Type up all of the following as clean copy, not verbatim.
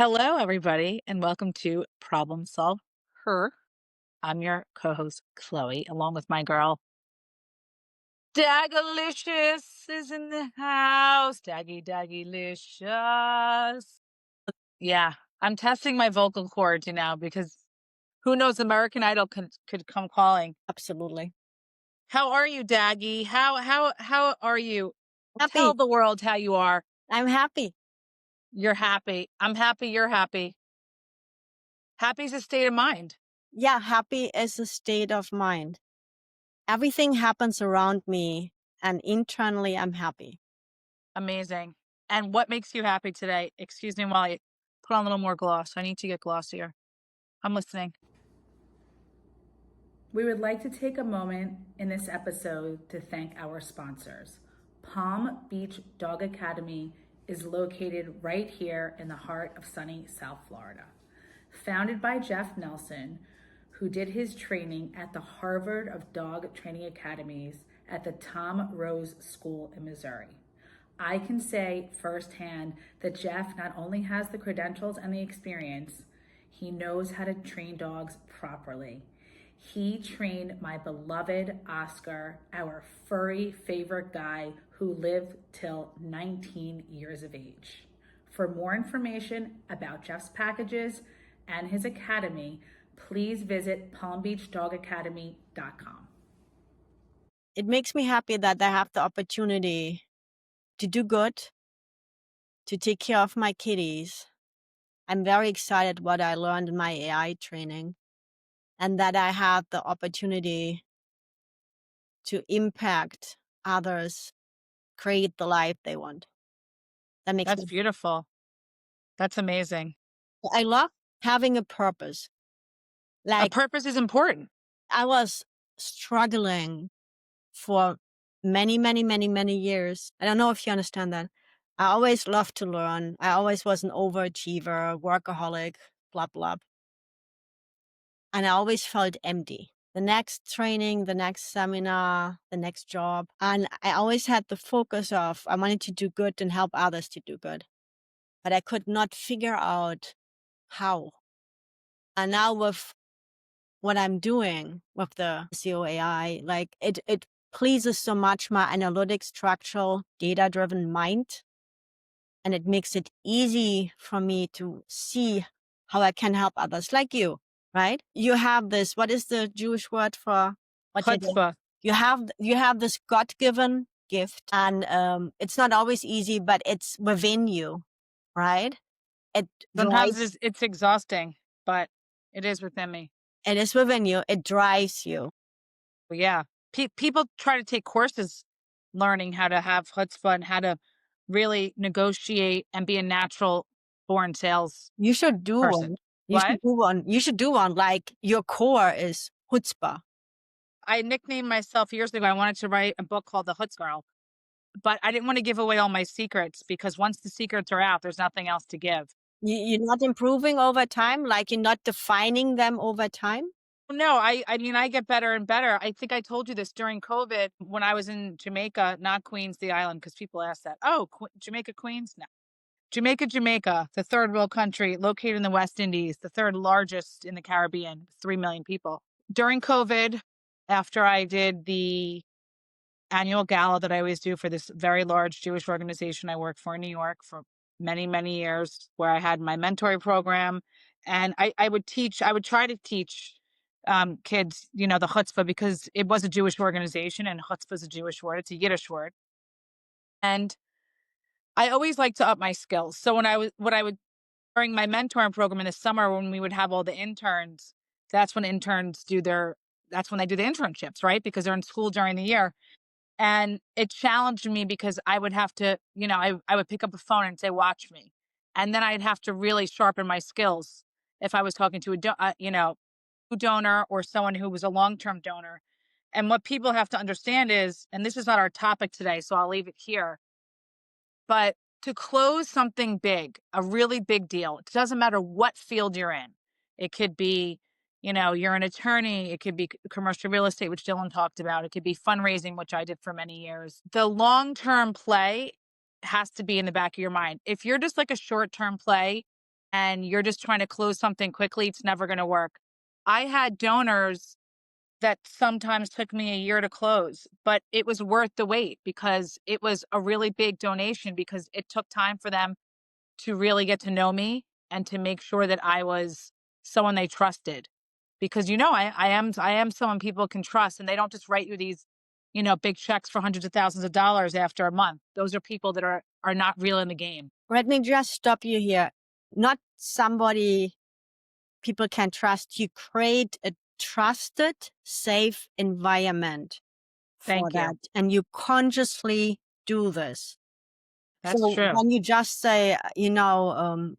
Hello, everybody, and welcome to Problem Solve Her. I'm your co-host, Chloe, along with my girl, Dagalicious is in the house. Daggylicious. Yeah, I'm testing my vocal cords, because who knows, American Idol could come calling. Absolutely. How are you, Daggy? How are you? Happy. Tell the world how you are. I'm happy. You're happy. I'm happy. You're happy. Happy's a state of mind. Yeah, happy is a state of mind. Everything happens around me, and internally, I'm happy. Amazing. And what makes you happy today? Excuse me while I put on a little more gloss. I need to get glossier. I'm listening. We would like to take a moment in this episode to thank our sponsors. Palm Beach Dog Academy is located right here in the heart of sunny South Florida. Founded by Jeff Nelson, who did his training at the Harvard of Dog Training Academies at the Tom Rose School in Missouri. I can say firsthand that Jeff not only has the credentials and the experience, he knows how to train dogs properly. He trained my beloved Oscar, our furry favorite guy who lived till 19 years of age. For more information about Jeff's packages and his academy, please visit palmbeachdogacademy.com. It makes me happy that I have the opportunity to do good, to take care of my kitties. I'm very excited what I learned in my AI training, and that I have the opportunity to impact others, create the life they want. That makes That's me. beautiful. That's amazing. I love having a purpose. A Like, purpose is important. I was struggling for many, many, many, many years. I don't know if you understand that. I always loved to learn. I always was an overachiever, workaholic, blah, blah. And I always felt empty. The next training, the next seminar, the next job. And I always had the focus of I wanted to do good and help others to do good. But I could not figure out how. And now with what I'm doing with the COAI, like it pleases so much my analytic, structural, data-driven mind. And it makes it easy for me to see how I can help others like you, right? You have this, what is the Jewish word for what you do? Chutzpah. You have this God-given gift, and it's not always easy, but it's within you, right? It Sometimes drives, it's exhausting, but it is within me. it is within you. It drives you. But yeah, people try to take courses learning how to have chutzpah and how to really negotiate and be a natural born sales You should do person. one. What? You should do one. Like your core is chutzpah. I nicknamed myself years ago. I wanted to write a book called The Chutzpah Girl, but I didn't want to give away all my secrets because once the secrets are out, there's nothing else to give. You're not improving over time, like you're not defining them over time. No, I mean, I get better and better. I think I told you this during COVID when I was in Jamaica, not Queens, the island, because people ask that. Oh, Jamaica, Queens? No. Jamaica, the third world country located in the West Indies, the third largest in the Caribbean, 3 million people. During COVID, after I did the annual gala that I always do for this very large Jewish organization I worked for in New York for many, many years, where I had my mentoring program. And I would try to teach kids, the chutzpah, because it was a Jewish organization and chutzpah is a Jewish word. It's a Yiddish word. And I always like to up my skills. So what I would during my mentoring program in the summer when we would have all the interns, that's when that's when they do the internships, right? Because they're in school during the year. And it challenged me because I would have to, I would pick up a phone and say, watch me. And then I'd have to really sharpen my skills if I was talking to a donor or someone who was a long-term donor. And what people have to understand is, and this is not our topic today, so I'll leave it here, but to close something big, a really big deal, it doesn't matter what field you're in. It could be, you're an attorney. It could be commercial real estate, which Dylan talked about. It could be fundraising, which I did for many years. The long-term play has to be in the back of your mind. If you're just like a short-term play, and you're just trying to close something quickly, it's never going to work. I had donors that sometimes took me a year to close, but it was worth the wait because it was a really big donation because it took time for them to really get to know me and to make sure that I was someone they trusted. Because I am someone people can trust, and they don't just write you these, big checks for hundreds of thousands of dollars after a month. Those are people that are not real in the game. Let me just stop you here. Not somebody people can trust. You create a trusted, safe environment for Thank that. you. And you consciously do this. That's So true. when you just say,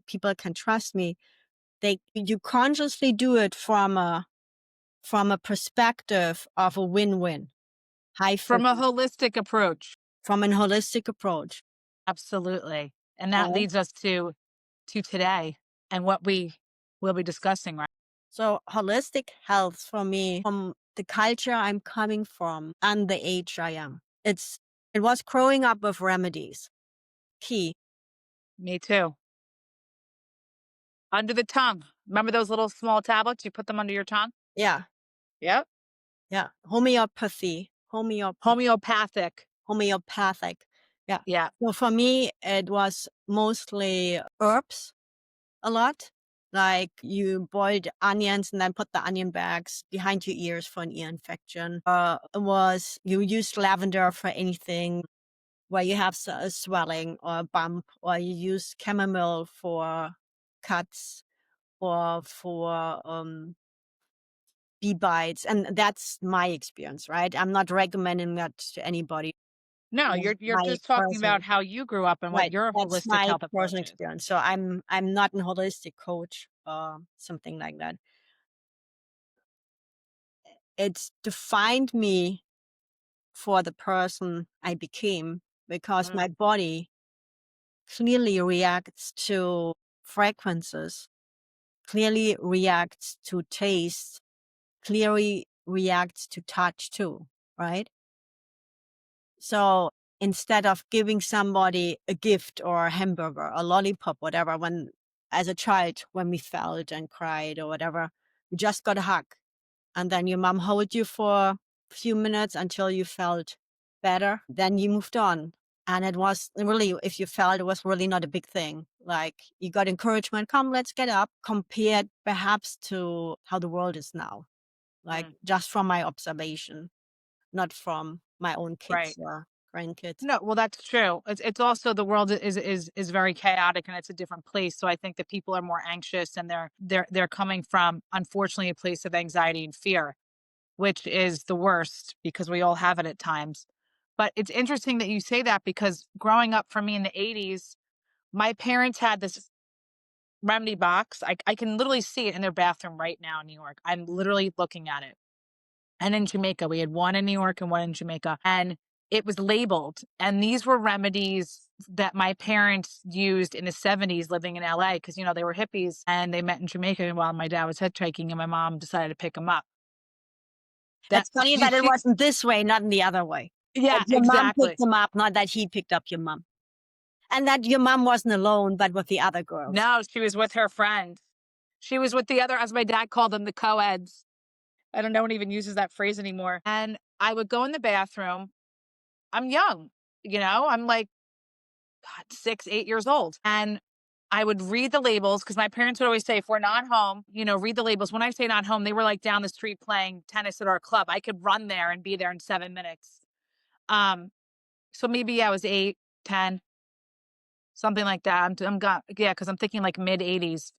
people can trust me, you consciously do it from a perspective of a win-win, high From a frequency, holistic approach. from a holistic approach. Absolutely. And that Right? leads us to today and what we will be discussing, right? So holistic health for me, from the culture I'm coming from and the age I am, it was growing up with remedies. Key. Me too. Under the tongue. Remember those little small tablets? You put them under your tongue? Yeah. Yep. Yeah. Homeopathic. Yeah. Yeah. So for me, it was mostly herbs a lot. Like you boiled onions and then put the onion bags behind your ears for an ear infection. You used lavender for anything where you have a swelling or a bump, or you use chamomile for cuts or for bee bites. And that's my experience, right? I'm not recommending that to anybody. No, That's you're my just talking personal about how you grew up and what Right. your That's holistic my health approach personal is. experience. So I'm not a holistic coach or something like that. It's defined me for the person I became because Mm, my body clearly reacts to frequencies, clearly reacts to taste, clearly reacts to touch too, right? So instead of giving somebody a gift or a hamburger, a lollipop, whatever, as a child, when we felt and cried or whatever, we just got a hug. And then your mom held you for a few minutes until you felt better. Then you moved on. And it was really, if you felt, it was really not a big thing. Like you got encouragement, come, let's get up, compared perhaps to how the world is now. Like mm, just from my observation, not from my own right. kids or grandkids. No, well, that's true. It's also the world is very chaotic and it's a different place. So I think that people are more anxious and they're coming from, unfortunately, a place of anxiety and fear, which is the worst because we all have it at times. But it's interesting that you say that because growing up for me in the 80s, my parents had this remedy box. I can literally see it in their bathroom right now in New York. I'm literally looking at it. And in Jamaica, we had one in New York and one in Jamaica. And it was labeled. And these were remedies that my parents used in the 70s living in LA because, they were hippies and they met in Jamaica while my dad was hitchhiking and my mom decided to pick them up. That It's funny that it wasn't this way, not in the other way. That yeah, your mom exactly. picked him up, not that he picked up your mom. And that your mom wasn't alone, but with the other girls. No, she was with her friend. She was with the other, as my dad called them, the co-eds. I don't know one even uses that phrase anymore. And I would go in the bathroom. I'm young, I'm like, God, 6, 8 years old. And I would read the labels because my parents would always say, if we're not home, read the labels. When I say not home, they were like down the street playing tennis at our club. I could run there and be there in 7 minutes. Um, so maybe I was 8, 10, something like that. Yeah, because I'm thinking like mid 80s,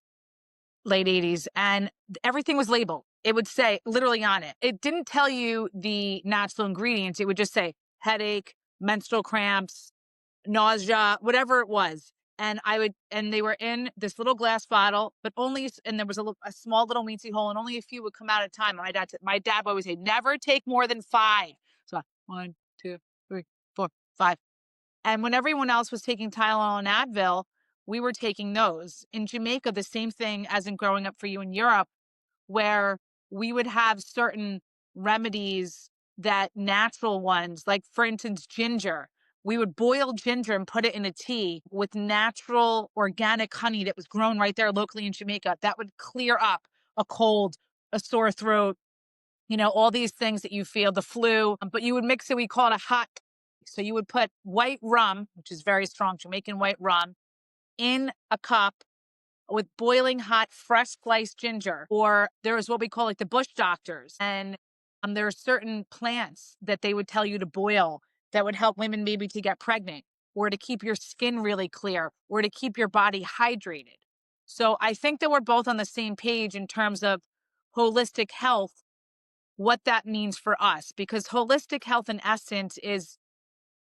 late 80s, and everything was labeled. It would say literally on it. It didn't tell you the natural ingredients. It would just say headache, menstrual cramps, nausea, whatever it was. And they were in this little glass bottle, but and there was a small little weensy hole, and only a few would come out at a time. And my dad would always say, never take more than 5. So 1, 2, 3, 4, 5. And when everyone else was taking Tylenol and Advil, we were taking those. In Jamaica, the same thing as in growing up for you in Europe, where we would have certain remedies, that natural ones, like for instance, ginger. We would boil ginger and put it in a tea with natural organic honey that was grown right there locally in Jamaica. That would clear up a cold, a sore throat, all these things that you feel, the flu. But you would mix it, we call it a hot. So you would put white rum, which is very strong, Jamaican white rum, in a cup with boiling hot, fresh sliced ginger. Or there is what we call like the bush doctors. And there are certain plants that they would tell you to boil that would help women maybe to get pregnant or to keep your skin really clear or to keep your body hydrated. So I think that we're both on the same page in terms of holistic health, what that means for us, because holistic health in essence is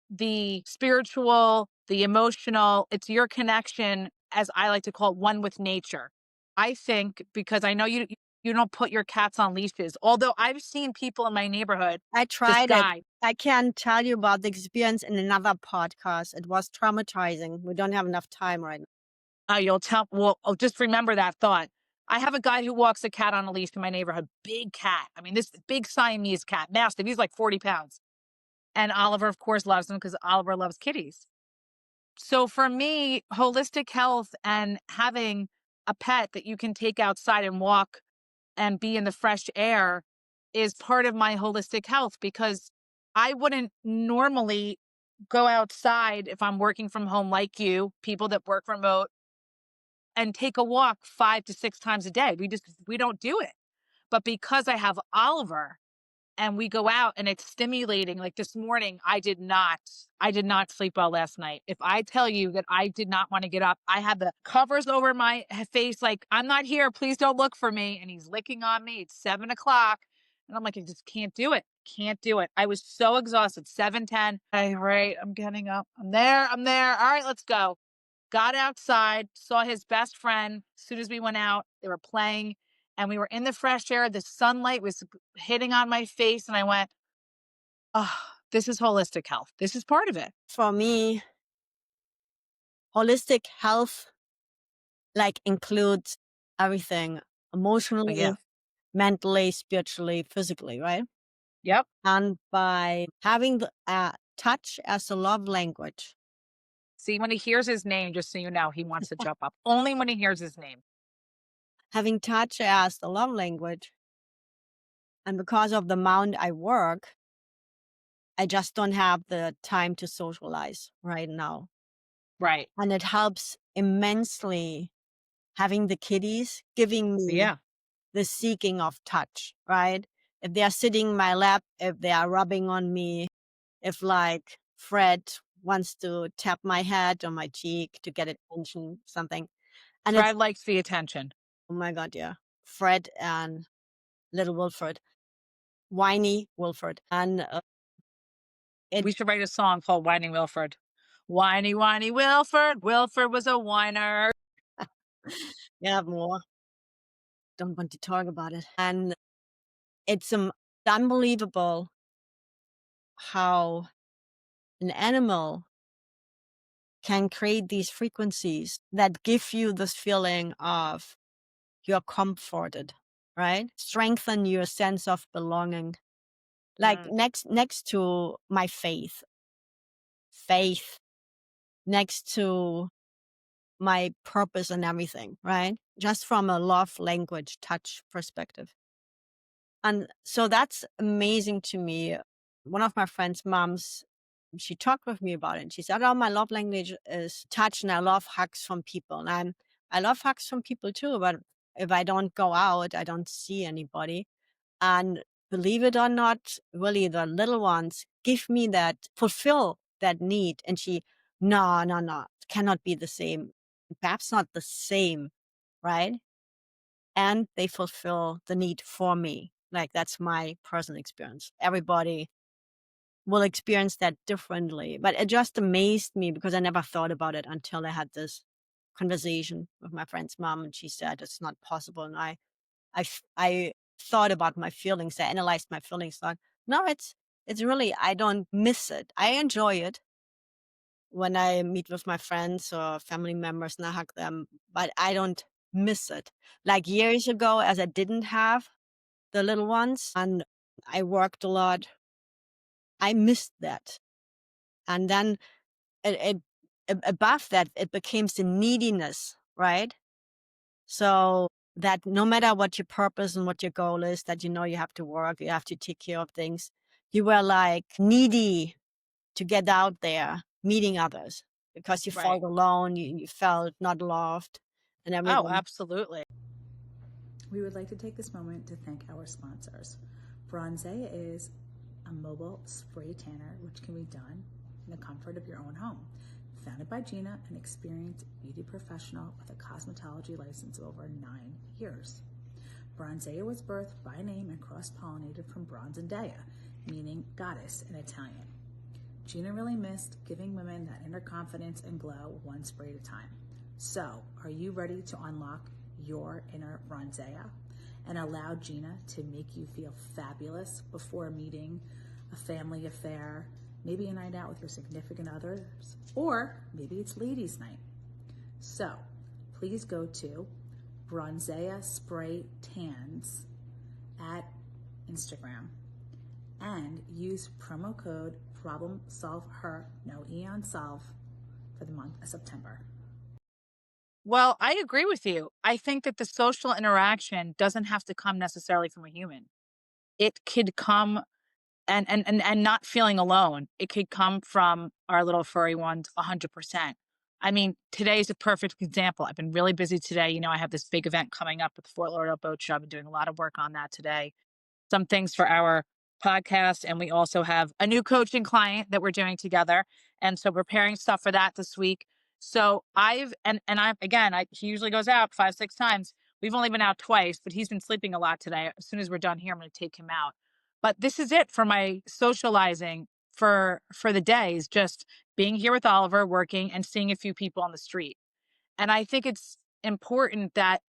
the spiritual, the emotional, it's your connection, as I like to call it, one with nature. I think because I know you don't put your cats on leashes, although I've seen people in my neighborhood, I this tried it. guy, I can tell you about the experience in another podcast. It was traumatizing. We don't have enough time right now. you'll tell, well, just remember that thought. I have a guy who walks a cat on a leash in my neighborhood, big cat. I mean, this big Siamese cat, mastiff. He's like 40 pounds. And Oliver, of course, loves him because Oliver loves kitties. So for me, holistic health and having a pet that you can take outside and walk and be in the fresh air is part of my holistic health, because I wouldn't normally go outside if I'm working from home like you, people that work remote, and take a walk 5 to 6 times a day. We don't do it. But because I have Oliver, and we go out and it's stimulating. Like this morning, I did not sleep well last night. If I tell you that I did not want to get up, I had the covers over my face, like, I'm not here. Please don't look for me. And he's licking on me. It's 7 o'clock. And I'm like, I just can't do it. Can't do it. I was so exhausted. 7:10. Hey, right. I'm getting up. I'm there. I'm there. All right, let's go. Got outside, saw his best friend. As soon as we went out, they were playing and we were in the fresh air. The sunlight was hitting on my face. And I went, oh, this is holistic health. This is part of it. For me, holistic health includes everything But yeah. emotionally, mentally, spiritually, physically, right? Yep. And by having the touch as a love language, See, when he hears his name, just so you know, he wants to jump up. Only when he hears his name. having touch as the love language, and because of the amount I work, I just don't have the time to socialize right now. Right. And it helps immensely having the kitties giving But me yeah. the seeking of touch, right? If they are sitting in my lap, if they are rubbing on me, if Fred wants to tap my head or my cheek to get attention, something. And it's, Fred likes the attention. oh my God, yeah. Fred and little Wilfred, whiny Wilfred. And it, We should write a song called Whining Wilford. Whiny, whiny Wilford. Wilford was a whiner. yeah, more. Don't want to talk about it. And it's unbelievable how an animal can create these frequencies that give you this feeling of you're comforted, right? Strengthen your sense of belonging. Like Mm. next to my faith, next to my purpose and everything, right? Just from a love language touch perspective. And so that's amazing to me. One of my friend's moms, she talked with me about it. And she said, "Oh, my love language is touch, and I love hugs from people." And I love hugs from people too, but if I don't go out, I don't see anybody. And believe it or not, really, the little ones give me fulfill that need. And no, no, no, it cannot be the same. Perhaps not the same, right? And they fulfill the need for me. Like that's my personal experience. Everybody will experience that differently. But it just amazed me because I never thought about it until I had this conversation with my friend's mom, and she said it's not possible. And I thought about my feelings. I analyzed my feelings. Thought, no, it's really, I don't miss it. I enjoy it when I meet with my friends or family members and I hug them, but I don't miss it. Like years ago, as I didn't have the little ones and I worked a lot, I missed that. And then above that, it becomes the neediness, right? So that no matter what your purpose and what your goal is, that you have to work, you have to take care of things. You were like needy to get out there, meeting others because you Right. felt alone, you felt not loved and Oh, everything. absolutely. We would like to take this moment to thank our sponsors. Bronzea is a mobile spray tanner which can be done in the comfort of your own home. Founded by Gina, an experienced beauty professional with a cosmetology license of over 9 years. Bronzea was birthed by name and cross-pollinated from Bronze and Dea, meaning goddess in Italian. Gina really missed giving women that inner confidence and glow one spray at a time. So, are you ready to unlock your inner Bronzea and allow Gina to make you feel fabulous before meeting a family affair, maybe a night out with your significant others, or maybe it's ladies' night? So, please go to Bronzea Spray Tans at Instagram and use promo code ProblemSolvHer, no E on solve, for the month of September. Well, I agree with you. I think that the social interaction doesn't have to come necessarily from a human. It could come and not feeling alone. It could come from our little furry ones 100%. I mean, today's a perfect example. I've been really busy today. I have this big event coming up at the Fort Lauderdale Boat Show. I've been doing a lot of work on that today. Some things for our podcast. And we also have a new coaching client that we're doing together. And so preparing stuff for that this week. So he usually goes out 5, 6 times. We've only been out twice, but he's been sleeping a lot today. As soon as we're done here, I'm going to take him out. But this is it for my socializing for the day, is just being here with Oliver, working and seeing a few people on the street. And I think it's important that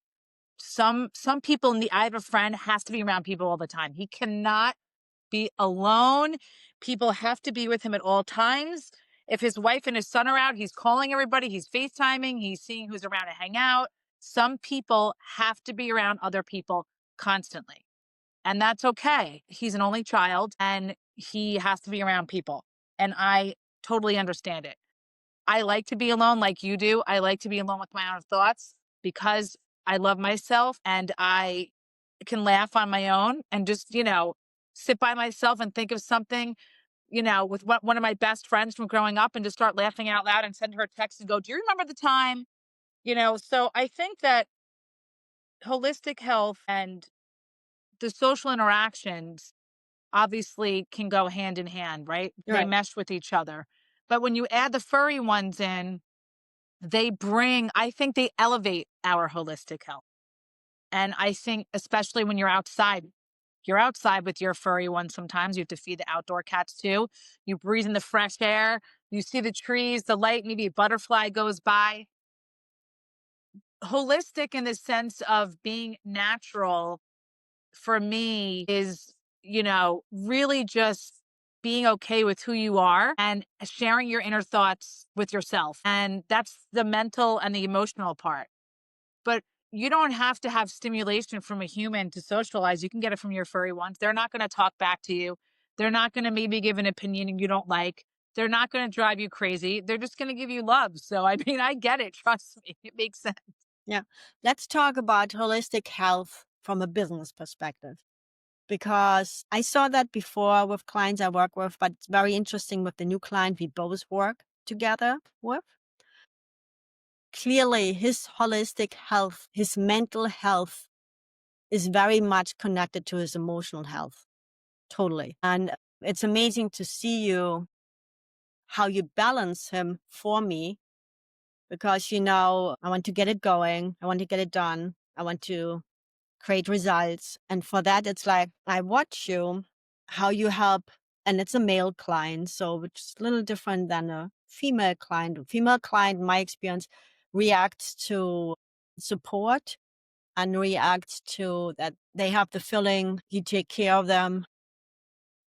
some people I have a friend has to be around people all the time. He cannot be alone. People have to be with him at all times. If his wife and his son are out, he's calling everybody, he's FaceTiming, he's seeing who's around to hang out. Some people have to be around other people constantly. And that's okay. He's an only child and he has to be around people. And I totally understand it. I like to be alone like you do. I like to be alone with my own thoughts because I love myself and I can laugh on my own and just, sit by myself and think of something, with one of my best friends from growing up and just start laughing out loud and send her a text and go, "Do you remember the time?" So I think that holistic health and the social interactions obviously can go hand in hand, right? They Right. mesh with each other. But when you add the furry ones in, I think they elevate our holistic health. And I think, especially when you're outside with your furry one sometimes. You have to feed the outdoor cats too. You breathe in the fresh air. You see the trees, the light, maybe a butterfly goes by. Holistic in the sense of being natural for me is, really just being okay with who you are and sharing your inner thoughts with yourself. And that's the mental and the emotional part. But you don't have to have stimulation from a human to socialize. You can get it from your furry ones. They're not going to talk back to you. They're not going to maybe give an opinion you don't like. They're not going to drive you crazy. They're just going to give you love. So, I mean, I get it. Trust me. It makes sense. Yeah. Let's talk about holistic health from a business perspective, because I saw that before with clients I work with, but it's very interesting with the new client we both work together with. Clearly, his holistic health, his mental health is very much connected to his emotional health. Totally. And it's amazing to see how you balance him for me, because, I want to get it going. I want to get it done. I want to create results. And for that, it's like, I watch you, how you help, and it's a male client. So, which is a little different than a female client. A female client, in my experience, reacts to support and reacts to that they have the feeling you take care of them.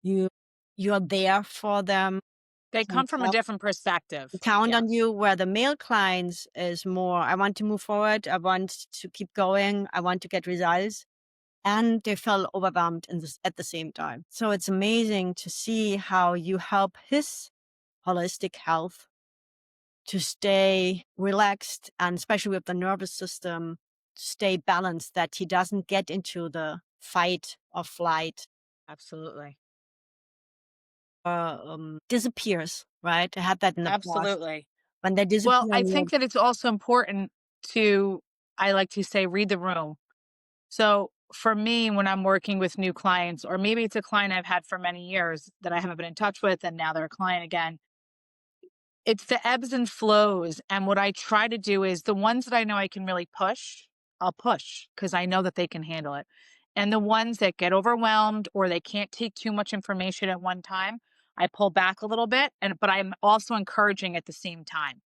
You're there for them. They come from a different perspective. Count on Yes. you, where the male clients is more, I want to move forward. I want to keep going. I want to get results. And they felt overwhelmed at the same time. So it's amazing to see how you help his holistic health to stay relaxed, and especially with the nervous system, stay balanced, that he doesn't get into the fight or flight, Absolutely. disappears, right? I had that in the past. Absolutely. When they Well, disappear, I and think that it's also important to, I like to say, read the room. So for me, when I'm working with new clients, or maybe it's a client I've had for many years that I haven't been in touch with, and now they're a client again, it's the ebbs and flows. And what I try to do is the ones that I know I can really push, I'll push because I know that they can handle it. And the ones that get overwhelmed or they can't take too much information at one time, I pull back a little bit. But I'm also encouraging at the same time.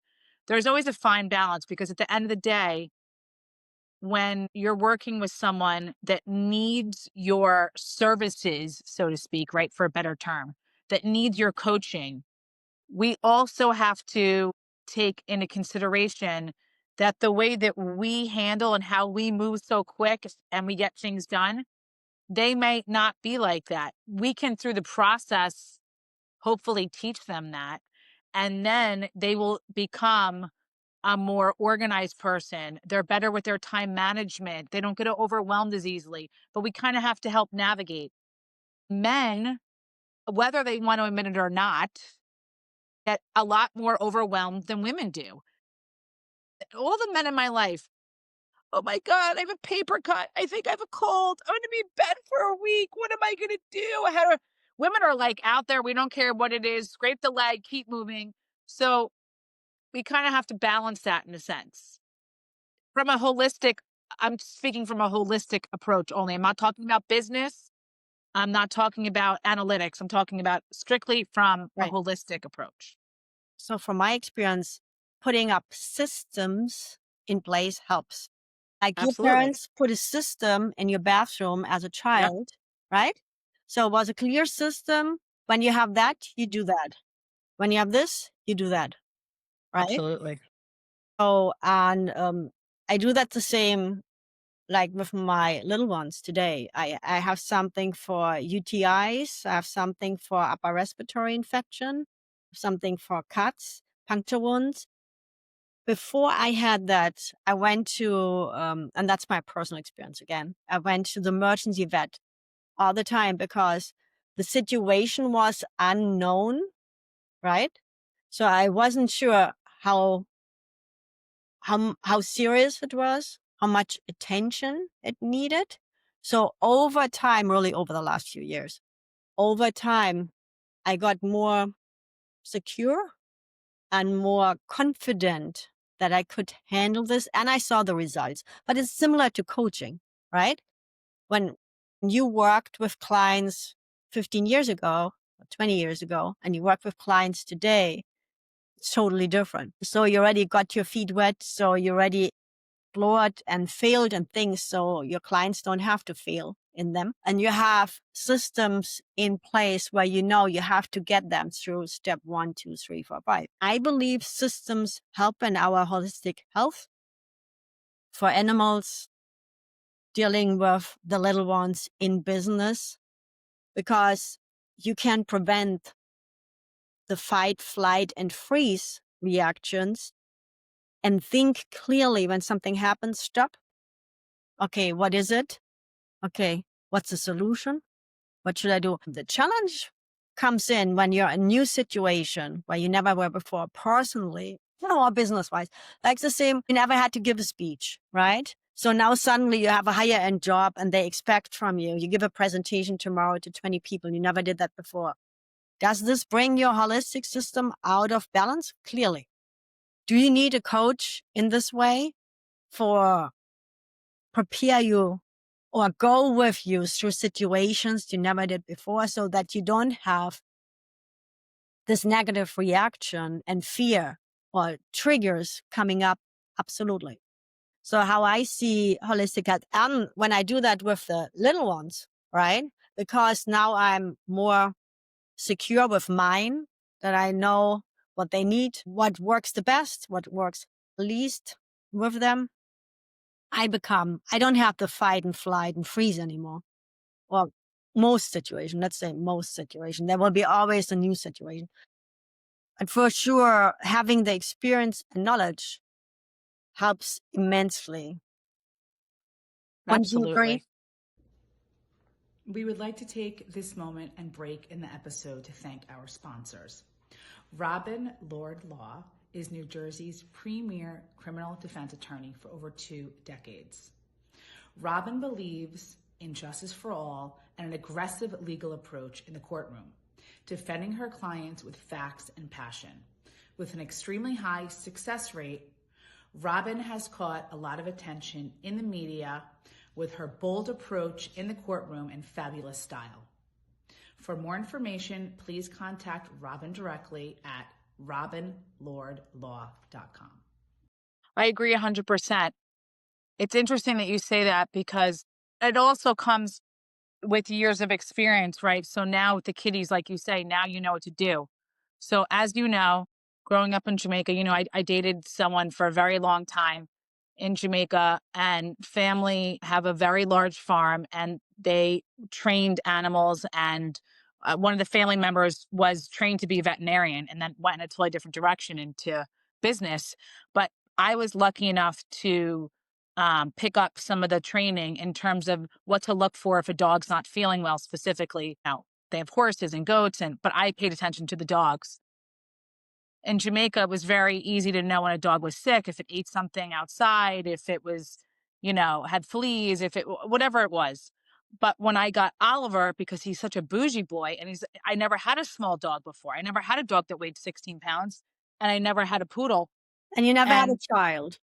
There's always a fine balance because at the end of the day, when you're working with someone that needs your services, so to speak, right, for a better term, that needs your coaching, we also have to take into consideration that the way that we handle and how we move so quick and we get things done, they may not be like that. We can, through the process, hopefully teach them that. And then they will become a more organized person. They're better with their time management. They don't get overwhelmed as easily, but we kind of have to help navigate. Men, whether they want to admit it or not, get a lot more overwhelmed than women do. All the men in my life, oh my God, I have a paper cut. I think I have a cold. I'm going to be in bed for a week. What am I going to do? Women are like out there. We don't care what it is. Scrape the leg, keep moving. So we kind of have to balance that in a sense. From a holistic, I'm speaking from a holistic approach only. I'm not talking about business. I'm not talking about analytics. I'm talking about strictly from a right. holistic approach. So from my experience, putting up systems in place helps. Like your Absolutely. parents put a system in your bathroom as a Yep. child, right? So it was a clear system. When you have that, you do that. When you have this, you do that, right? Absolutely. So, and I do that the same, like with my little ones today. I have something for UTIs. I have something for upper respiratory infection, something for cuts, puncture wounds. Before I had that, I went to, and that's my personal experience again. I went to the emergency vet all the time because the situation was unknown, right? So I wasn't sure how serious it was, how much attention it needed. So over time, really over the last few years, over time, I got more secure and more confident that I could handle this. And I saw the results. But it's similar to coaching, right? When you worked with clients 15 years ago, or 20 years ago, and you work with clients today, it's totally different. So you already got your feet wet. So you already explored and failed and things. So your clients don't have to fail in them. And you have systems in place where you know you have to get them through step 1, 2, 3, 4, 5. I believe systems help in our holistic health for animals, dealing with the little ones in business, because you can prevent the fight, flight, and freeze reactions and think clearly when something happens. Stop. Okay, what is it? Okay, what's the solution? What should I do? The challenge comes in when you're in a new situation where you never were before, personally, or business wise. Like the same, you never had to give a speech, right? So now suddenly you have a higher end job and they expect from you, you give a presentation tomorrow to 20 people. You never did that before. Does this bring your holistic system out of balance? Clearly. Do you need a coach in this way for prepare you or go with you through situations you never did before so that you don't have this negative reaction and fear or triggers coming up? Absolutely. So how I see holistic health, and when I do that with the little ones, right? Because now I'm more secure with mine, that I know what they need, what works the best, what works least with them. I don't have the fight and flight and freeze anymore. Or most situation, let's say most situation. There will be always a new situation. And for sure, having the experience and knowledge helps immensely. Wouldn't you agree? Absolutely. We would like to take this moment and break in the episode to thank our sponsors. Robin Lord Law is New Jersey's premier criminal defense attorney for over 2 decades. Robin believes in justice for all and an aggressive legal approach in the courtroom, defending her clients with facts and passion. With an extremely high success rate, Robin has caught a lot of attention in the media with her bold approach in the courtroom and fabulous style. For more information, please contact Robin directly at robinlordlaw.com. I agree 100%. It's interesting that you say that because it also comes with years of experience, right? So now with the kiddies, like you say, now you know what to do. So as you know, growing up in Jamaica, I dated someone for a very long time in Jamaica, and family have a very large farm and they trained animals. And one of the family members was trained to be a veterinarian and then went in a totally different direction into business. But I was lucky enough to pick up some of the training in terms of what to look for if a dog's not feeling well specifically. Now, they have horses and goats, but I paid attention to the dogs. In Jamaica, it was very easy to know when a dog was sick, if it ate something outside, if it was, had fleas, if it, whatever it was. But when I got Oliver, because he's such a bougie boy, and I never had a small dog before. I never had a dog that weighed 16 pounds, and I never had a poodle. And you never had a And child.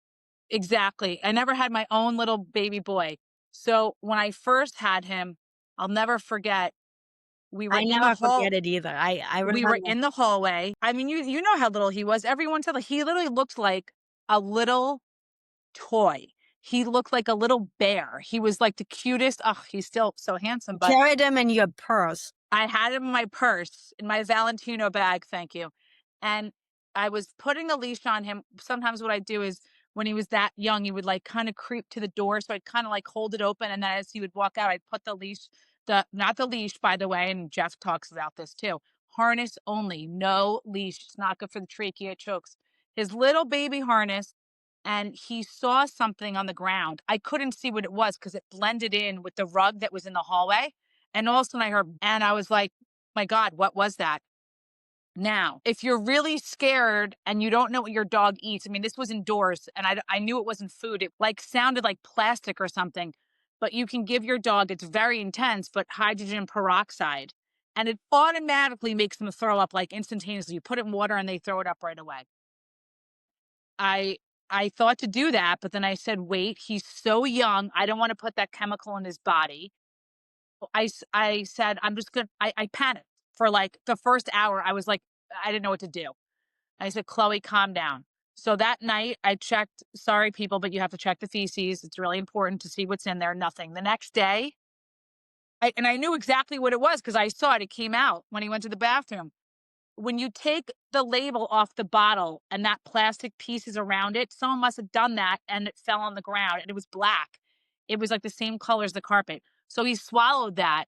exactly. I never had my own little baby boy. So when I first had him, I'll never forget. We were I in the never hall. forget it either. I We were remember. in the hallway. I mean, you know how little he was. Everyone said that he literally looked like a little toy. He looked like a little bear. He was like the cutest. Oh, he's still so handsome. But Carried him in your purse. I had him in my purse, in my Valentino bag, thank you. And I was putting a leash on him. Sometimes what I do is when he was that young, he would like kind of creep to the door. So I'd kind of like hold it open. And then as he would walk out, I'd put the leash, not the leash, by the way. And Jeff talks about this too. Harness only, no leash. It's not good for the trachea, it chokes. His little baby harness. And he saw something on the ground. I couldn't see what it was because it blended in with the rug that was in the hallway. And all of a sudden I heard, and I was like, my God, what was that? Now, if you're really scared and you don't know what your dog eats, I mean, this was indoors and I knew it wasn't food. It like sounded like plastic or something, but you can give your dog, it's very intense, but hydrogen peroxide. And it automatically makes them throw up like instantaneously. You put it in water and they throw it up right away. I I thought to do that, but then I said, wait, he's so young. I don't want to put that chemical in his body. I said, I'm just gonna, I panicked for like the first hour. I was like, I didn't know what to do. I said, Chloe, calm down. So that night I checked, sorry people, but you have to check the feces. It's really important to see what's in there. Nothing. The next day, and I knew exactly what it was because I saw it. It came out when he went to the bathroom. When you take the label off the bottle and that plastic piece is around it, someone must have done that and it fell on the ground and it was black. It was like the same color as the carpet. So he swallowed that.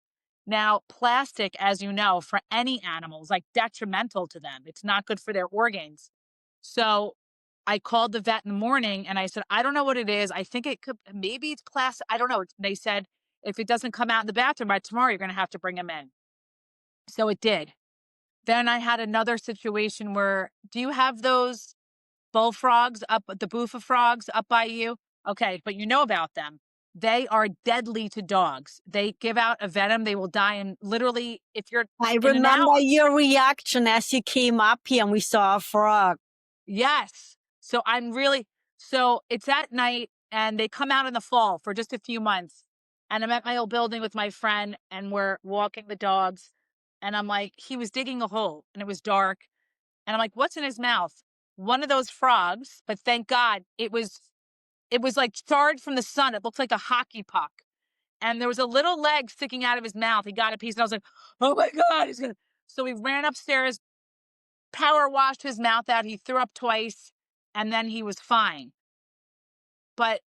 Now, plastic, as you know, for any animal is like detrimental to them. It's not good for their organs. So I called the vet in the morning and I said, I don't know what it is. I think it could, maybe it's plastic. I don't know. They said, if it doesn't come out in the bathroom by tomorrow, you're going to have to bring him in. So it did. Then I had another situation where, do you have those bullfrogs up, the buffa frogs up by you? Okay, but you know about them. They are deadly to dogs. They give out a venom. They will die in literally, if you're I in an remember hour. your reaction as you came up here and we saw a frog. Yes. So it's at night and they come out in the fall for just a few months. And I'm at my old building with my friend and we're walking the dogs. And I'm like, he was digging a hole and it was dark. And I'm like, what's in his mouth? One of those frogs, but thank God it was like charred from the sun. It looked like a hockey puck. And there was a little leg sticking out of his mouth. He got a piece and I was like, oh my God, he's gonna. So we ran upstairs, power washed his mouth out. He threw up twice and then he was fine. But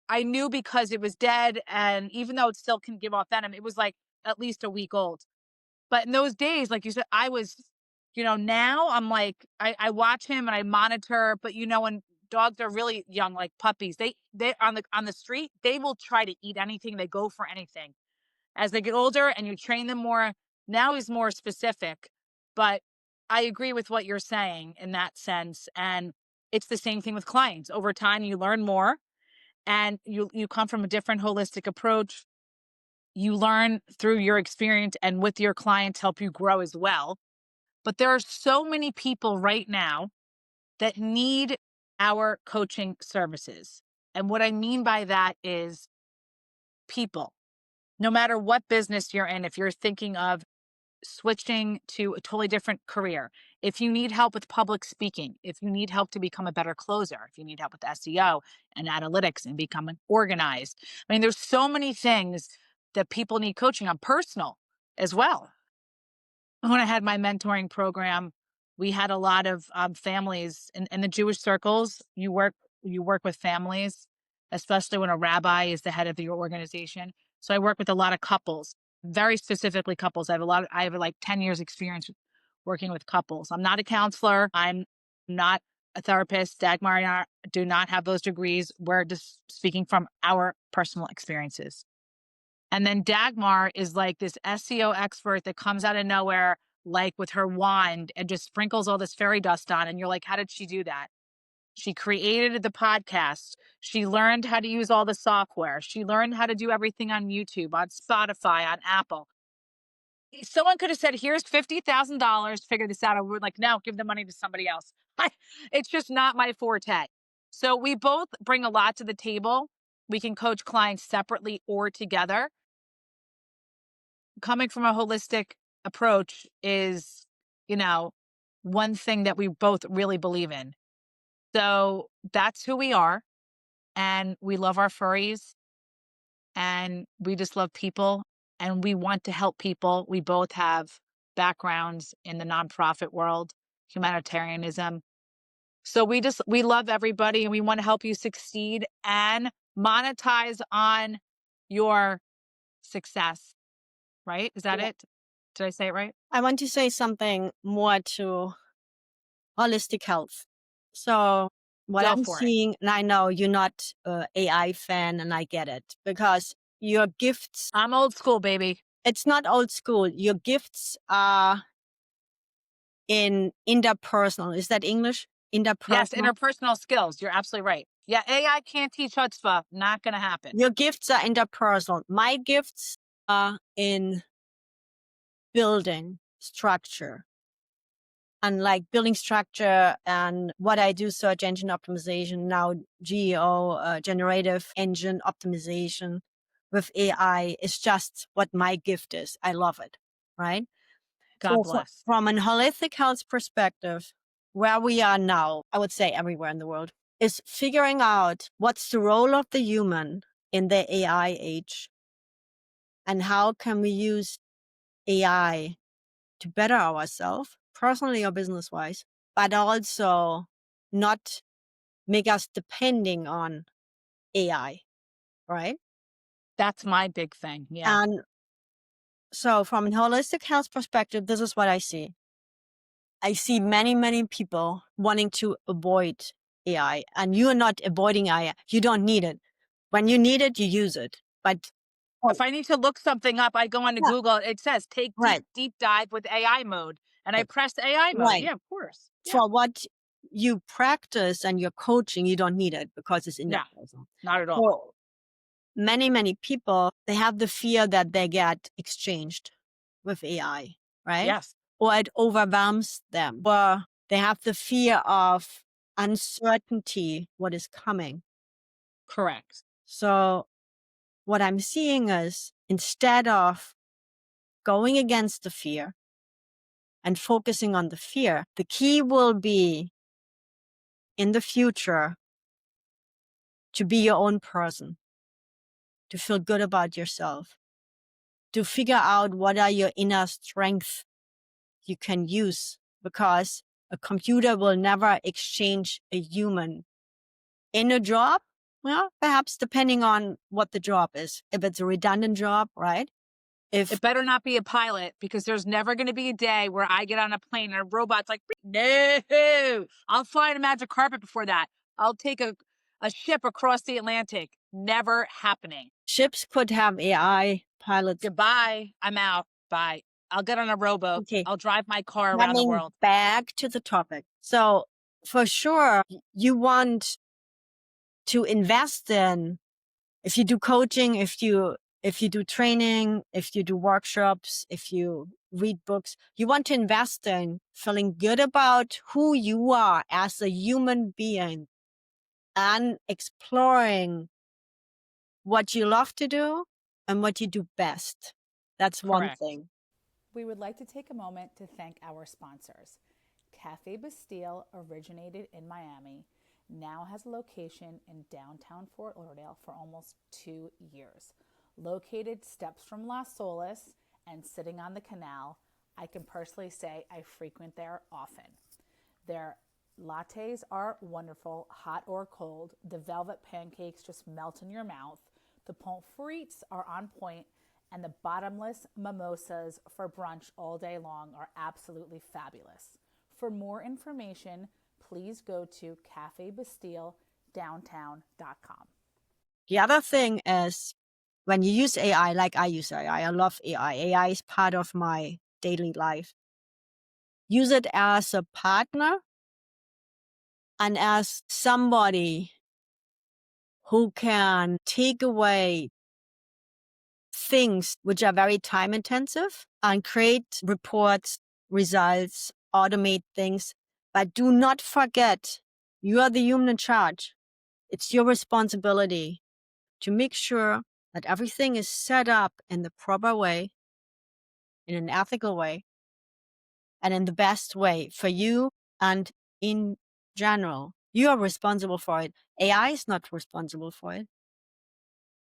I knew because it was dead and even though it still can give off venom, it was like at least a week old. But in those days, like you said, I was Now I'm like, I watch him and I monitor, but when dogs are really young, like puppies, they on the street, they will try to eat anything. They go for anything. As they get older and you train them more, now he's more specific. But I agree with what you're saying in that sense. And it's the same thing with clients. Over time, you learn more and you come from a different holistic approach. You learn through your experience and with your clients help you grow as well. But there are so many people right now that need our coaching services. And what I mean by that is people, no matter what business you're in, if you're thinking of switching to a totally different career, if you need help with public speaking, if you need help to become a better closer, if you need help with SEO and analytics and becoming organized. I mean, there's so many things that people need coaching on, personal as well. When I had my mentoring program, we had a lot of families in the Jewish circles. You work with families, especially when a rabbi is the head of your organization. So I work with a lot of couples, very specifically couples. I have like 10 years experience working with couples. I'm not a counselor. I'm not a therapist. Dagmar and I do not have those degrees. We're just speaking from our personal experiences. And then Dagmar is like this SEO expert that comes out of nowhere, like with her wand and just sprinkles all this fairy dust on. And you're like, how did she do that? She created the podcast. She learned how to use all the software. She learned how to do everything on YouTube, on Spotify, on Apple. Someone could have said, here's $50,000, figure this out. And we're like, no, give the money to somebody else. It's just not my forte. So we both bring a lot to the table. We can coach clients separately or together. Coming from a holistic approach is, one thing that we both really believe in. So that's who we are. And we love our furries and we just love people and we want to help people. We both have backgrounds in the nonprofit world, humanitarianism. So we love everybody and we want to help you succeed and monetize on your success. Right? Is that it? Did I say it right? I want to say something more to holistic health. So what Go I'm for it. seeing, and I know you're not an AI fan, and I get it, because your gifts, I'm old school, baby. it's not old school. Your gifts are in interpersonal. Is that English? Interpersonal? Yes, interpersonal skills. You're absolutely right. Yeah, AI can't teach chutzpah. Not going to happen. Your gifts are interpersonal. My gifts are in building structure. And like building structure and what I do, search engine optimization, now GEO, generative engine optimization with AI is just what my gift is. I love it, right? God bless. From an holistic health perspective, where we are now, I would say everywhere in the world, is figuring out what's the role of the human in the AI age and how can we use AI to better ourselves, personally or business-wise, but also not make us depending on AI, right? That's my big thing. Yeah. And so from a holistic health perspective, this is what I see. I see many, many people wanting to avoid AI, and you are not avoiding AI. You don't need it. When you need it, you use it. But if I need to look something up, I go onto Google. It says take deep dive with AI mode. And I press AI mode. Right. Yeah, of course. Yeah. For what you practice and your coaching, you don't need it because it's interpersonal. Not at all. So many, many people, they have the fear that they get exchanged with AI, right? Yes. Or it overwhelms them. Or they have the fear of uncertainty, what is coming. Correct. So what I'm seeing is instead of going against the fear and focusing on the fear, the key will be in the future to be your own person, to feel good about yourself, to figure out what are your inner strengths you can use, because a computer will never exchange a human in a job. Well, perhaps depending on what the job is. If it's a redundant job, right? if It better not be a pilot, because there's never going to be a day where I get on a plane and a robot's like, no, I'll fly on a magic carpet before that. I'll take a ship across the Atlantic. Never happening. ships could have AI pilots. Goodbye. I'm out. Bye. I'll get on a rowboat. Okay. I'll drive my car around the Coming world. back to the topic. So for sure, you want to invest in, if you do coaching, if you do training, if you do workshops, if you read books, you want to invest in feeling good about who you are as a human being and exploring what you love to do and what you do best. That's one Correct. thing. We would like to take a moment to thank our sponsors. Cafe Bastille originated in Miami, now has a location in downtown Fort Lauderdale for almost 2 years. Located steps from Las Solas and sitting on the canal, I can personally say I frequent there often. Their lattes are wonderful, hot or cold. The velvet pancakes just melt in your mouth. The pommes frites are on point, and the bottomless mimosas for brunch all day long are absolutely fabulous. For more information, please go to cafebastiledowntown.com. The other thing is, when you use AI, like I use AI, I love AI. AI is part of my daily life. Use it as a partner and as somebody who can take away things which are very time intensive and create reports, results, automate things. But do not forget, you are the human in charge. It's your responsibility to make sure that everything is set up in the proper way, in an ethical way, and in the best way for you and in general. You are responsible for it. AI is not responsible for it.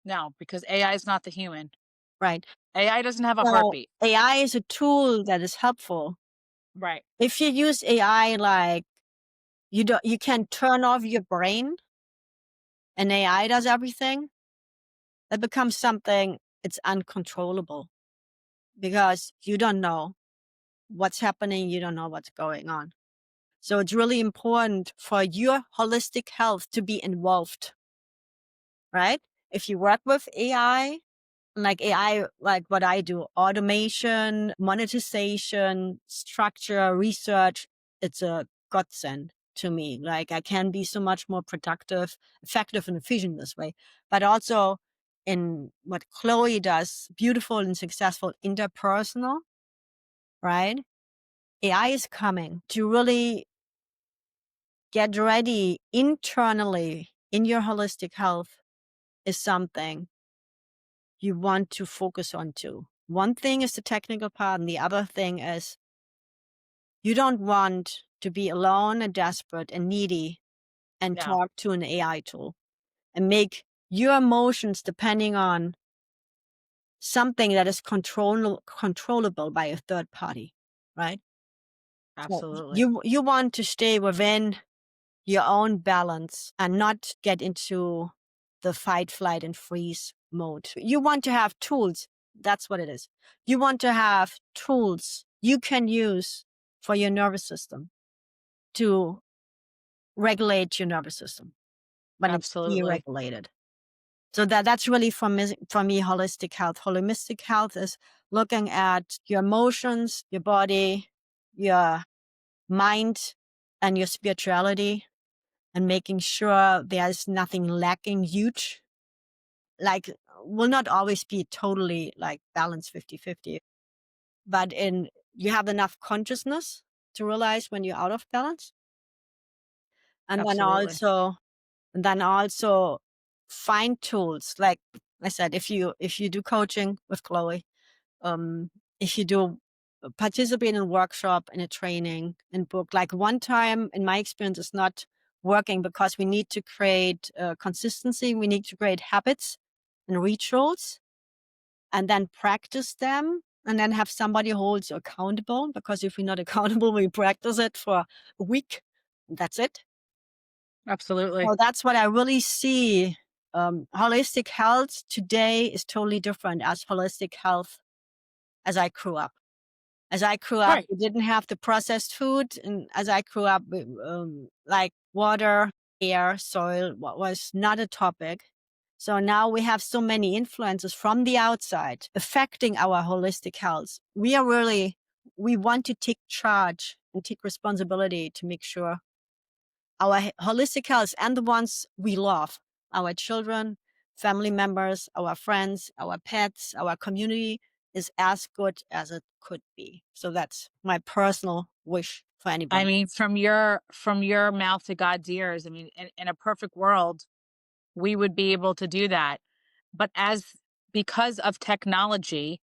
No, because AI is not the human. Right. AI doesn't have a So heartbeat. AI is a tool that is helpful. Right. If you use AI like you can turn off your brain and AI does everything, that becomes something, it's uncontrollable because you don't know what's happening, you don't know what's going on. So it's really important for your holistic health to be involved, right? If you work with AI, like AI, like what I do, automation, monetization, structure, research, it's a godsend to me. Like I can be so much more productive, effective, and efficient this way. But also in what Chloe does, beautiful and successful interpersonal, right? AI is coming to really get ready internally in your holistic health is something you want to focus on too. One thing is the technical part, and the other thing is you don't want to be alone and desperate and needy and No. talk to an AI tool and make your emotions depending on something that is controllable by a third party, right? So Absolutely. you want to stay within your own balance and not get into the fight, flight, and freeze mode. You want to have tools. That's what it is. You want to have tools you can use for your nervous system to regulate your nervous system when Absolutely. it's deregulated. So that's really for me, holistic health. Holistic health is looking at your emotions, your body, your mind, and your spirituality, and making sure there's nothing lacking huge. Like, will not always be totally like balanced 50-50, but you have enough consciousness to realize when you're out of balance. And Absolutely. then also find tools. Like I said, if you do coaching with Chloe, if you do participate in a workshop, in a training, in book, like one time in my experience is not working because we need to create consistency. We need to create habits and rituals and then practice them and then have somebody hold you accountable, because if we're not accountable, we practice it for a week. That's it. Absolutely. So that's what I really see. Holistic health today is totally different as holistic health as I grew up. As I grew up, Right. we didn't have the processed food. And as I grew up, like water, air, soil was not a topic. So now we have so many influences from the outside affecting our holistic health. We want to take charge and take responsibility to make sure our holistic health and the ones we love, our children, family members, our friends, our pets, our community is as good as it could be. So that's my personal wish for I anybody. mean, from your mouth to God's ears, I mean, in a perfect world, we would be able to do that. But because of technology,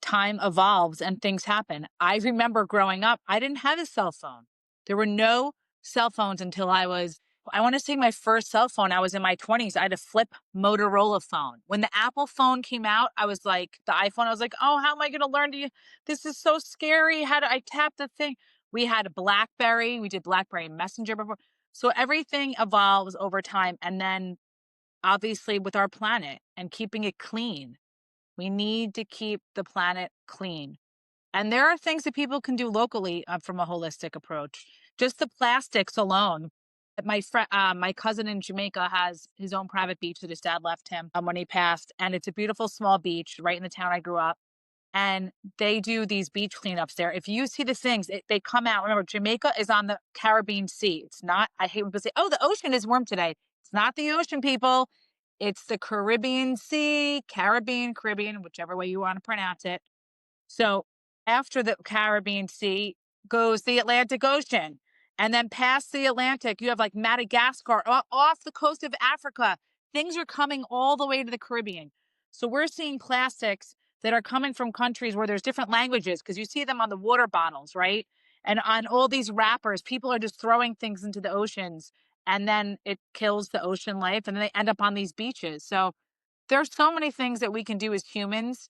time evolves and things happen. I remember growing up, I didn't have a cell phone. There were no cell phones until I want to say my first cell phone, I was in my 20s. I had a flip Motorola phone. When the Apple phone came out, I was like, the iPhone, I was like, oh, how am I going to learn this is so scary. How do I tap the thing? We had a Blackberry. We did Blackberry Messenger before. So everything evolves over time. And then obviously with our planet and keeping it clean, we need to keep the planet clean. And there are things that people can do locally from a holistic approach. Just the plastics alone. My cousin in Jamaica has his own private beach that his dad left him when he passed, and it's a beautiful small beach right in the town I grew up. And they do these beach cleanups there. If you see the things, they come out. Remember, Jamaica is on the Caribbean Sea. It's not. I hate when people say, "Oh, the ocean is warm today." It's not the ocean, people. It's the Caribbean Sea, Caribbean, whichever way you want to pronounce it. So after the Caribbean Sea goes the Atlantic Ocean. And then past the Atlantic, you have like Madagascar off the coast of Africa. Things are coming all the way to the Caribbean. So we're seeing plastics that are coming from countries where there's different languages because you see them on the water bottles, right? And on all these wrappers, people are just throwing things into the oceans and then it kills the ocean life and then they end up on these beaches. So there's so many things that we can do as humans,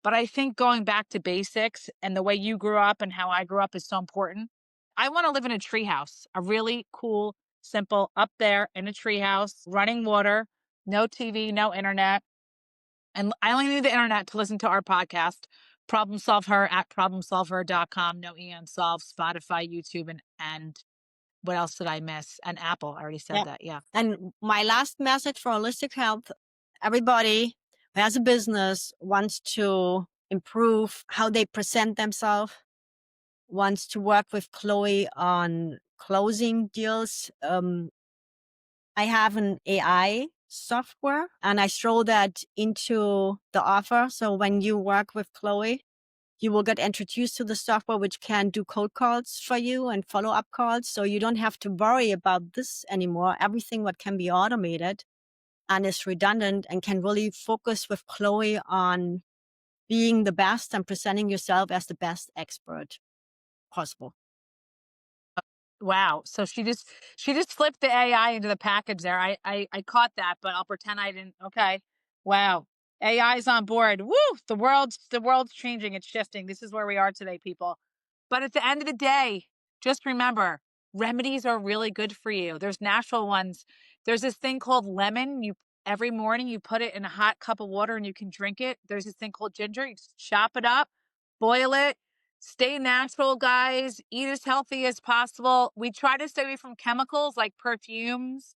but I think going back to basics and the way you grew up and how I grew up is so important. I want to live in a treehouse, a really cool, simple, up there in a treehouse, running water, no TV, no internet. And I only need the internet to listen to our podcast, Problem Solve Her at ProblemSolvHer.com. No E on Solve, Spotify, YouTube, and what else did I miss? And Apple. I already said that. Yeah. And my last message for holistic health, everybody who has a business wants to improve how they present themselves, wants to work with Chloe on closing deals. I have an AI software and I throw that into the offer. So when you work with Chloe, you will get introduced to the software, which can do cold calls for you and follow-up calls. So you don't have to worry about this anymore. Everything what can be automated and is redundant and can really focus with Chloe on being the best and presenting yourself as the best expert possible. Wow. So she just flipped the AI into the package there. I caught that, but I'll pretend I didn't. Okay. Wow. AI's on board. Woo! The world's changing. It's shifting. This is where we are today, people. But at the end of the day, just remember, remedies are really good for you. There's natural ones. There's this thing called lemon. You every morning you put it in a hot cup of water and you can drink it. There's this thing called ginger. You just chop it up, boil it. Stay natural, guys. Eat as healthy as possible. We try to stay away from chemicals like perfumes,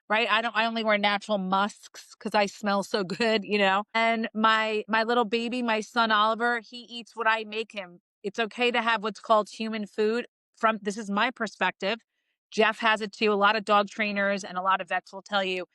right? I only wear natural musks because I smell so good. And my little baby, my son Oliver, he eats what I make him. It's okay to have what's called human food. This is my perspective. Jeff has it too. A lot of dog trainers and a lot of vets will tell you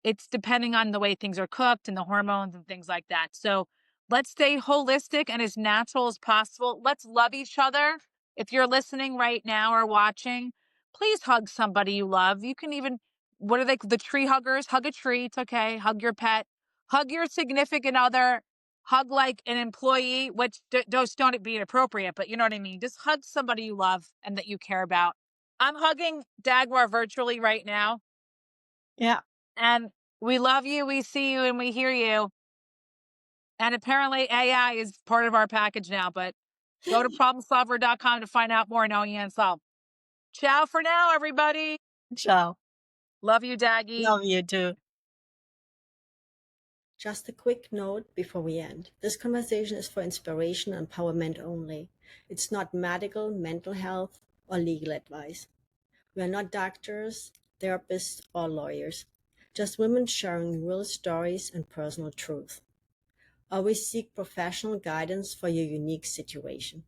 it's depending on the way things are cooked and the hormones and things like that. So let's stay holistic and as natural as possible. Let's love each other. If you're listening right now or watching, please hug somebody you love. You can even, what are they, the tree huggers? Hug a tree. It's okay. Hug your pet. Hug your significant other. Hug like an employee, which those don't be inappropriate, but you know what I mean? Just hug somebody you love and that you care about. I'm hugging Dagmar virtually right now. Yeah. And we love you, we see you, and we hear you. And apparently AI is part of our package now, but go to ProblemSolvHer.com to find out more. No, you can't solve. Ciao for now, everybody. Ciao. Love you, Daggy. Love you too. Just a quick note before we end. This conversation is for inspiration and empowerment only. It's not medical, mental health, or legal advice. We are not doctors, therapists, or lawyers. Just women sharing real stories and personal truth. Always seek professional guidance for your unique situation.